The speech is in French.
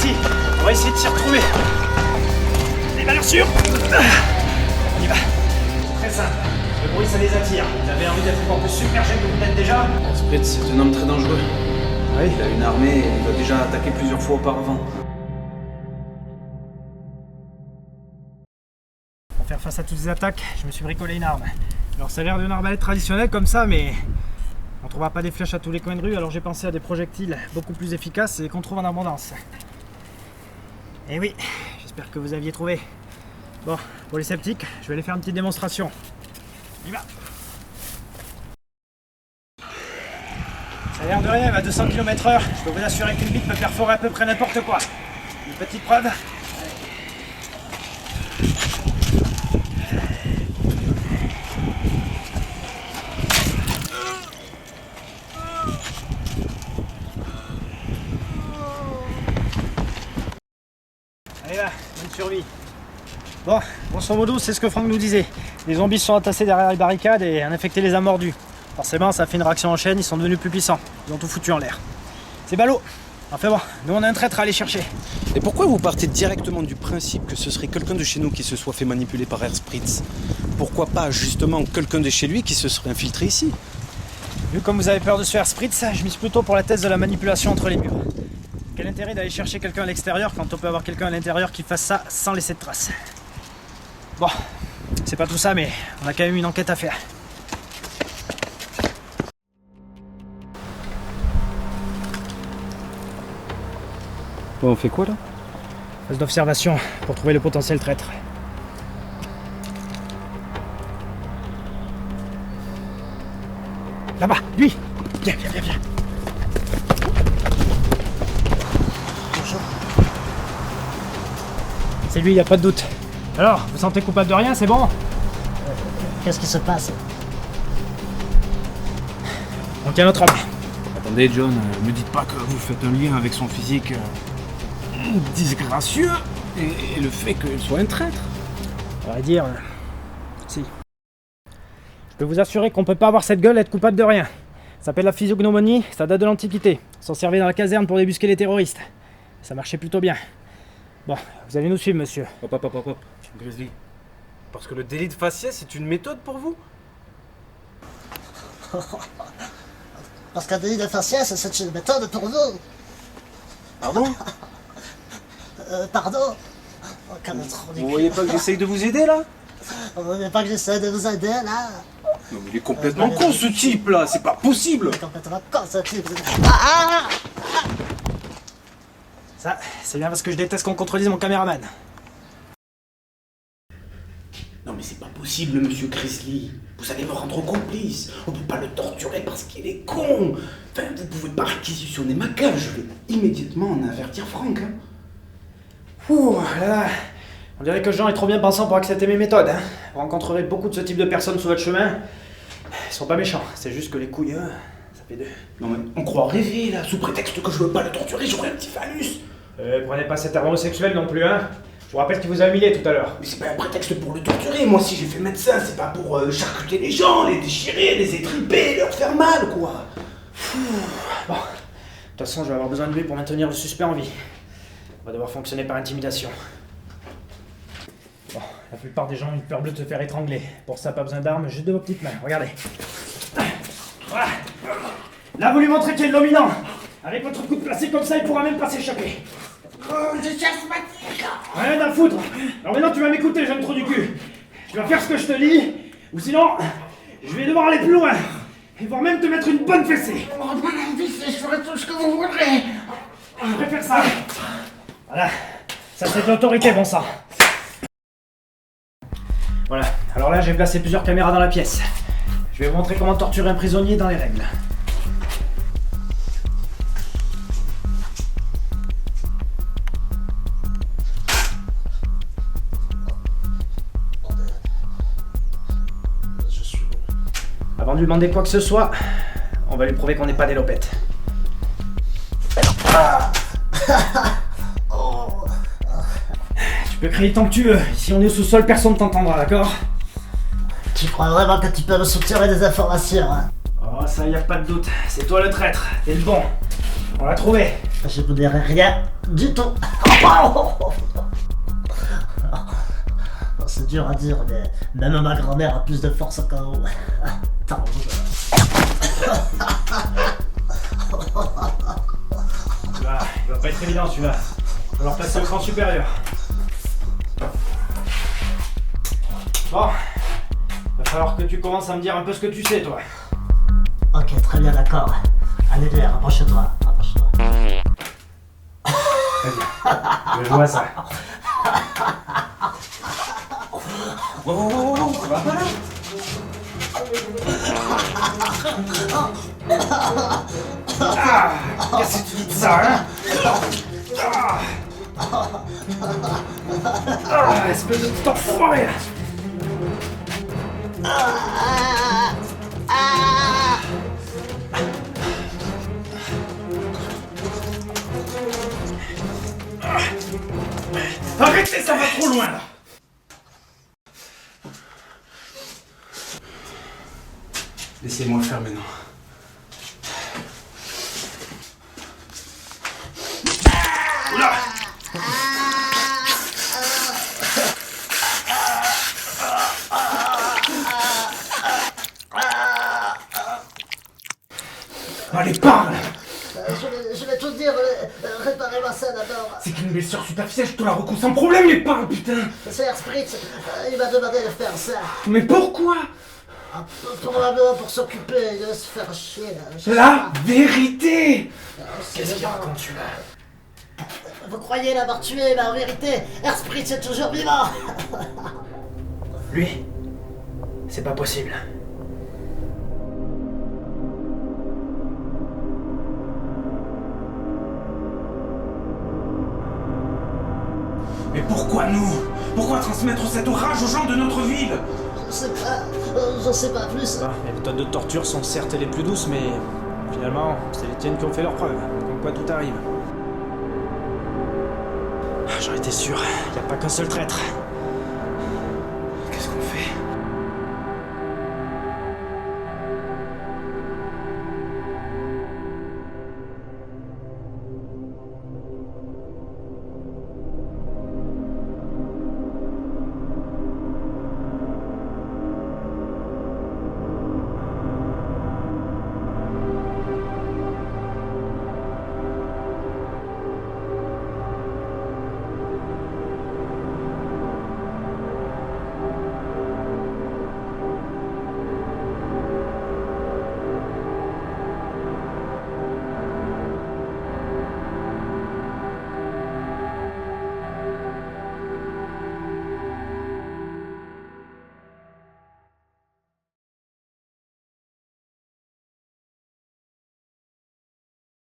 ici. On va essayer de s'y retrouver. Les valeurs sûres. On y va. Très simple. Le bruit, ça les attire. Vous avez envie d'être encore plus submergé que vous l'êtes déjà? Spritz, c'est un homme très dangereux. Oui. Il a une armée et il a déjà attaqué plusieurs fois auparavant. Pour faire face à toutes ces attaques, je me suis bricolé une arme. Alors ça a l'air d'une arbalète traditionnelle comme ça, mais on trouvera pas des flèches à tous les coins de rue, alors j'ai pensé à des projectiles beaucoup plus efficaces et qu'on trouve en abondance. Et oui, j'espère que vous aviez trouvé. Bon, pour les sceptiques, je vais aller faire une petite démonstration. On y va. Ça a l'air de rien, à 200 km/h, je peux vous assurer qu'une bite peut perforer à peu près n'importe quoi. Une petite preuve. Allez là, bonne survie. Bon, grosso modo, c'est ce que Franck nous disait. Les zombies se sont entassés derrière les barricades et un infecté les a mordus. Forcément, ça a fait une réaction en chaîne, ils sont devenus plus puissants. Ils ont tout foutu en l'air. C'est ballot. Enfin bon, nous on a un traître à aller chercher. Et pourquoi vous partez directement du principe que ce serait quelqu'un de chez nous qui se soit fait manipuler par Air Spritz? Pourquoi pas justement quelqu'un de chez lui qui se serait infiltré ici? Vu comme vous avez peur de se faire spritz, je mise plutôt pour la thèse de la manipulation entre les murs. Quel intérêt d'aller chercher quelqu'un à l'extérieur quand on peut avoir quelqu'un à l'intérieur qui fasse ça sans laisser de traces? Bon, c'est pas tout ça, mais on a quand même une enquête à faire. Bon, on fait quoi là? Phase d'observation pour trouver le potentiel traître. Là-bas, lui! Viens, viens, viens, viens! Bonjour. C'est lui, y a pas de doute. Alors, vous sentez coupable de rien, c'est bon? Qu'est-ce qui se passe? On tient notre homme. Attendez, John, me dites pas que vous faites un lien avec son physique disgracieux et le fait qu'il soit un traître. On va dire... si. Je peux vous assurer qu'on peut pas avoir cette gueule et être coupable de rien. Ça s'appelle la physiognomonie, ça date de l'Antiquité. On s'en servait dans la caserne pour débusquer les terroristes. Ça marchait plutôt bien. Bon, vous allez nous suivre, monsieur. Hop. Grizzly. Parce que le délit de faciès, c'est une méthode pour vous? Parce qu'un délit de faciès, c'est une méthode pour nous. Pardon? Pardon? Oh, quel trop Vous voyez pas que j'essaye de vous aider là? Vous voyez pas que j'essaie de vous aider là? Non mais il est complètement con ce type là, c'est pas possible! Il est complètement con ce type. Ça, c'est bien parce que je déteste qu'on contredise mon caméraman. Non mais c'est pas possible, monsieur Grizzly. Vous allez me rendre complice. On peut pas le torturer parce qu'il est con. Enfin, vous pouvez pas réquisitionner ma cage. Je vais immédiatement en avertir Franck. Hein. Ouh là là. On dirait que Jean est trop bien pensant pour accepter mes méthodes. Hein. Vous rencontrerez beaucoup de ce type de personnes sur votre chemin. Ils sont pas méchants, c'est juste que les couilles, ça fait deux. Non mais on croit rêver là, sous prétexte que je veux pas le torturer, j'aurai un petit phallus. Prenez pas cet amour sexuel non plus, hein. Je vous rappelle qu'il vous a humilié tout à l'heure. Mais c'est pas un prétexte pour le torturer. Moi si j'ai fait médecin, c'est pas pour charcuter les gens, les déchirer, les étriper, leur faire mal quoi. Bon, de toute façon, je vais avoir besoin de lui pour maintenir le suspect en vie. On va devoir fonctionner par intimidation. Bon, la plupart des gens ont une peur bleue de se faire étrangler. Pour ça, pas besoin d'armes, juste de vos petites mains. Regardez. Voilà. Là, vous lui montrez qu'il est le dominant. Avec votre coup de placé comme ça, il pourra même pas s'échapper. Je cherche ma tige. Rien à foutre. Alors maintenant, tu vas m'écouter, j'aime trop du cul. Tu vas faire ce que je te dis, ou sinon, je vais devoir aller plus loin. Et voire même te mettre une bonne fessée. Oh, mon avis, je ferai tout ce que vous voudrez. Je préfère ça. Voilà. Ça, c'est de l'autorité, bon sang. Voilà. Alors là, j'ai placé plusieurs caméras dans la pièce. Je vais vous montrer comment torturer un prisonnier dans les règles. Avant de lui demander quoi que ce soit, on va lui prouver qu'on n'est pas des lopettes. Tu peux crier tant que tu veux. Ici, on est au sous-sol, personne ne t'entendra, d'accord? Tu crois vraiment que tu peux me soutirer des informations, hein? Oh, ça, y a pas de doute. C'est toi le traître. T'es le bon. On l'a trouvé. Je vous dirai rien du tout. C'est dur à dire, mais même ma grand-mère a plus de force que vous. Il va pas être évident celui-là. Il va falloir passer au cran supérieur. Bon, va falloir que tu commences à me dire un peu ce que tu sais, toi. Ok, très bien, d'accord. Allez, viens, rapproche-toi, rapproche-toi. Je vois ça. Ah, qu'est-ce que tu dis de ça, hein? Espèce de petit enfoiré! Arrêtez, ça va trop loin là! Laissez-moi faire maintenant. Allez, parle! Je vais tout dire, réparez-moi ça d'abord. C'est qu'une blessure superficielle, je te la recoue sans problème, mais parle, putain! C'est Herr Spritz, il m'a demandé de faire ça. Mais pourquoi? Probablement pour s'occuper de se faire chier. La vérité! Qu'est-ce qu'il raconte celui-là? Vous croyez l'avoir tué, mais en vérité, Herr Spritz est toujours vivant. Lui? C'est pas possible. Mais pourquoi nous? Pourquoi transmettre cette rage aux gens de notre ville? Je sais pas plus. Les méthodes de torture sont certes les plus douces, mais finalement, c'est les tiennes qui ont fait leurs preuves. Comme quoi tout arrive. J'en étais sûr, y a pas qu'un seul traître.